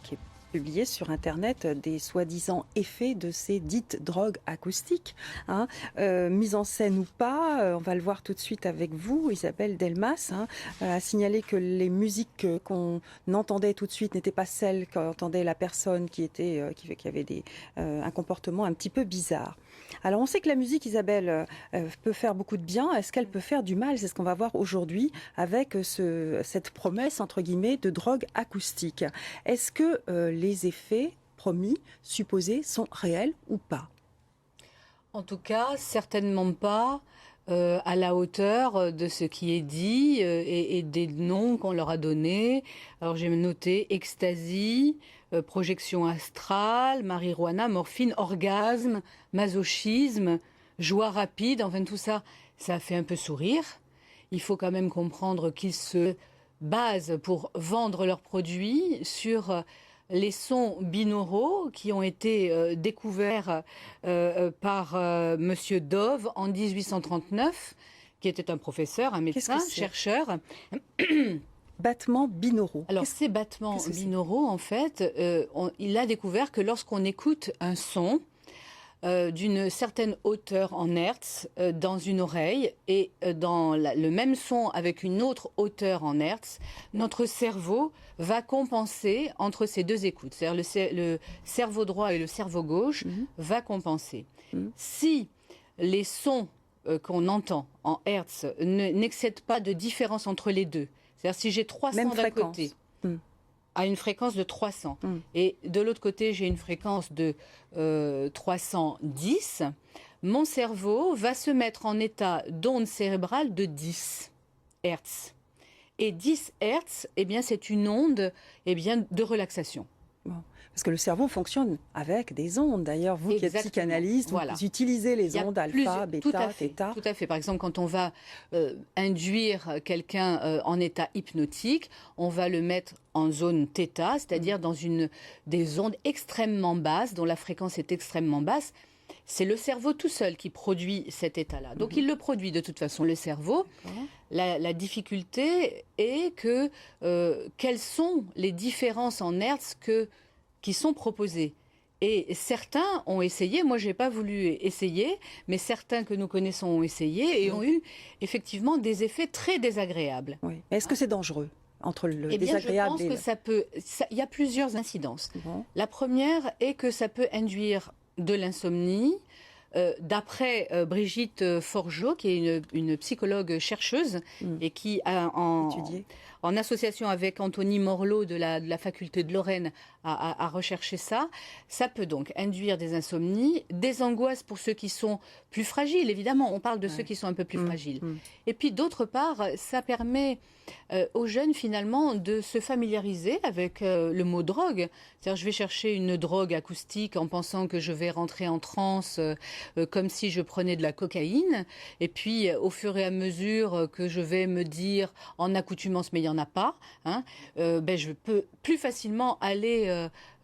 qui est publié sur Internet des soi-disant effets de ces dites drogues acoustiques, mise en scène ou pas. On va le voir tout de suite avec vous. Isabelle Delmas a signalé que les musiques qu'on entendait tout de suite n'étaient pas celles qu'entendait la personne qui avait un comportement un petit peu bizarre. Alors on sait que la musique, Isabelle, peut faire beaucoup de bien. Est-ce qu'elle peut faire du mal? C'est ce qu'on va voir aujourd'hui avec cette promesse, entre guillemets, de drogue acoustique. Est-ce que les effets promis, supposés, sont réels ou pas? En tout cas, certainement pas à la hauteur de ce qui est dit et des noms qu'on leur a donnés. Alors j'ai noté ecstasy, projection astrale, marijuana, morphine, orgasme, masochisme, joie rapide. Enfin tout ça, ça fait un peu sourire. Il faut quand même comprendre qu'ils se basent pour vendre leurs produits sur les sons binauraux qui ont été découverts par Monsieur Dove en 1839, qui était un professeur, un médecin, chercheur. Battements binauraux. Alors ces battements binauraux, en fait, il a découvert que lorsqu'on écoute un son d'une certaine hauteur en hertz dans une oreille et dans le même son avec une autre hauteur en hertz, notre cerveau va compenser entre ces deux écoutes. C'est-à-dire le cerveau droit et le cerveau gauche va compenser. Si les sons qu'on entend en hertz n'excèdent pas de différence entre les deux, c'est-à-dire si j'ai 300 d'un côté, à une fréquence de 300. Et de l'autre côté, j'ai une fréquence de 310. Mon cerveau va se mettre en état d'onde cérébrale de 10 Hertz. Et 10 Hertz, eh bien, c'est une onde de relaxation. Bon. Parce que le cerveau fonctionne avec des ondes. D'ailleurs, vous qui êtes psychanalyste, vous utilisez les ondes alpha, bêta, theta. Tout à fait. Par exemple, quand on va induire quelqu'un en état hypnotique, on va le mettre en zone θ, c'est-à-dire dans des ondes extrêmement basses, dont la fréquence est extrêmement basse. C'est le cerveau tout seul qui produit cet état-là. Donc il le produit de toute façon, le cerveau. La difficulté est que quelles sont les différences en hertz qui sont proposées. Et certains ont essayé, moi je n'ai pas voulu essayer, mais certains que nous connaissons ont essayé et ont eu effectivement des effets très désagréables. Oui. Est-ce que c'est dangereux entre le désagréable je pense que il y a plusieurs incidences. La première est que ça peut induire de l'insomnie. D'après Brigitte Forgeot, qui est une psychologue chercheuse et qui a en association avec Anthony Morlot de la faculté de Lorraine a recherché ça. Ça peut donc induire des insomnies, des angoisses pour ceux qui sont plus fragiles, évidemment. On parle de ceux qui sont un peu plus fragiles. Et puis d'autre part, ça permet aux jeunes finalement de se familiariser avec le mot drogue. C'est-à-dire je vais chercher une drogue acoustique en pensant que je vais rentrer en transe comme si je prenais de la cocaïne. Et puis au fur et à mesure que je vais me dire en accoutumance, mais il n'y en a pas, je peux plus facilement aller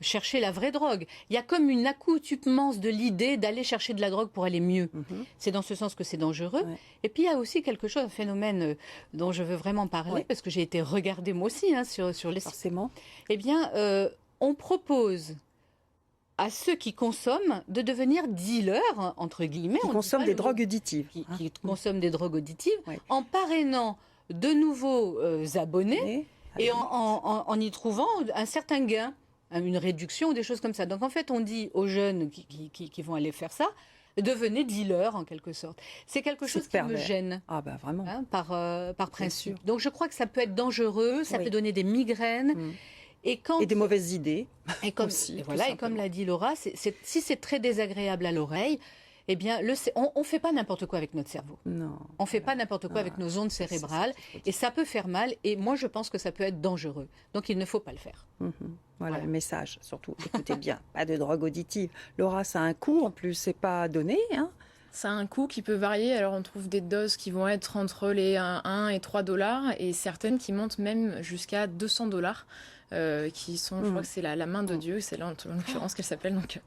chercher la vraie drogue. Il y a comme une accoutumance de l'idée d'aller chercher de la drogue pour aller mieux. C'est dans ce sens que c'est dangereux. Et puis il y a aussi quelque chose, un phénomène dont je veux vraiment parler, parce que j'ai été regardée moi aussi sur les sites. Forcément. Eh bien, on propose à ceux qui consomment de devenir dealers, entre guillemets. Qui consomment des drogues auditives. Qui consomment des drogues auditives, en parrainant de nouveaux abonnés et en y trouvant un certain gain, une réduction ou des choses comme ça. Donc en fait, on dit aux jeunes qui vont aller faire ça, devenez dealer en quelque sorte. C'est quelque chose qui me gêne. Ah bah vraiment. Par principe. Donc je crois que ça peut être dangereux, ça peut donner des migraines. Et des mauvaises idées. Et comme, aussi, et comme l'a dit Laura, si c'est très désagréable à l'oreille, eh bien, on ne fait pas n'importe quoi avec notre cerveau. Non. On ne fait pas n'importe quoi avec nos ondes cérébrales. Et ça peut faire mal. Et moi, je pense que ça peut être dangereux. Donc, il ne faut pas le faire. Voilà le message. Surtout, écoutez bien, pas de drogue auditive. Laura, ça a un coût. En plus, c'est pas donné. Ça a un coût qui peut varier. Alors, on trouve des doses qui vont être entre les 1 et 3 dollars et certaines qui montent même jusqu'à 200 dollars. Qui sont, je crois que c'est la main de Dieu, c'est là en l'occurrence qu'elle s'appelle, donc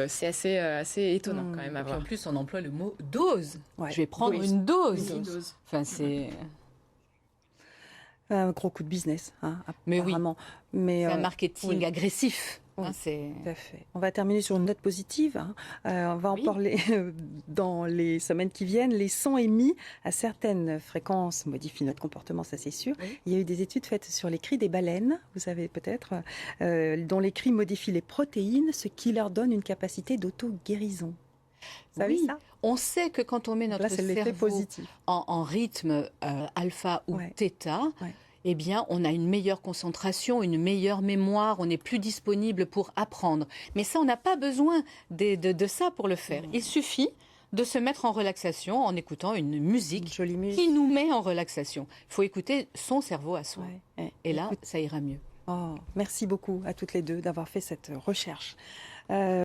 c'est assez étonnant quand même à voir. En plus, on emploie le mot dose. Je vais prendre une dose. Une dose. Enfin, c'est... Un gros coup de business, hein, Mais oui, apparemment. Mais c'est un marketing agressif. Oui, hein, c'est... tout à fait. On va terminer sur une note positive. On va en parler dans les semaines qui viennent. Les sons émis à certaines fréquences modifient notre comportement, ça c'est sûr. Oui. Il y a eu des études faites sur les cris des baleines, vous savez peut-être, dont les cris modifient les protéines, ce qui leur donne une capacité d'auto-guérison. Vous savez ça? On sait que quand on met notre Là, c'est l'effet cerveau positif. en rythme alpha ou theta, eh bien, on a une meilleure concentration, une meilleure mémoire, on est plus disponible pour apprendre. Mais ça, on n'a pas besoin de ça pour le faire. Il suffit de se mettre en relaxation en écoutant une musique jolie musique qui nous met en relaxation. Il faut écouter son cerveau à soi. Et là, ça ira mieux. Oh, merci beaucoup à toutes les deux d'avoir fait cette recherche.